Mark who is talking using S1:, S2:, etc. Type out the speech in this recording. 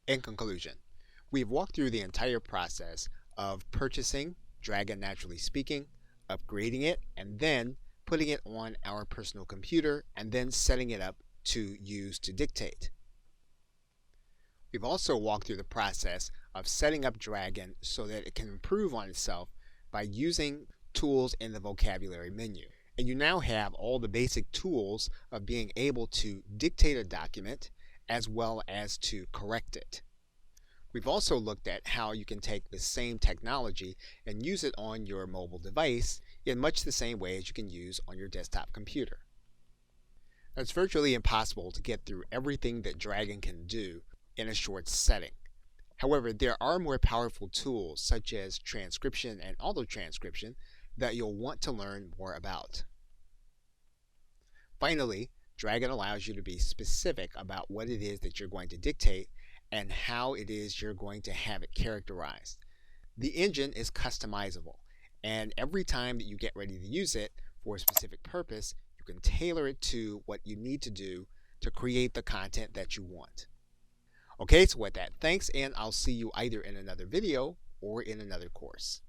S1: In conclusion, we've walked through the entire process of purchasing Dragon Naturally Speaking, upgrading it, and then putting it on our personal computer and then setting it up to use to dictate. We've also walked through the process of setting up Dragon so that it can improve on itself by using tools in the vocabulary menu. And you now have all the basic tools of being able to dictate a document as well as to correct it. We've also looked at how you can take the same technology and use it on your mobile device in much the same way as you can use on your desktop computer. Now, it's virtually impossible to get through everything that Dragon can do in a short setting. However, there are more powerful tools such as transcription and auto-transcription that you'll want to learn more about. Finally, Dragon allows you to be specific about what it is that you're going to dictate and how it is you're going to have it characterized. The engine is customizable, and every time that you get ready to use it for a specific purpose, you can tailor it to what you need to do to create the content that you want. Okay, so with that, thanks, and I'll see you either in another video or in another course.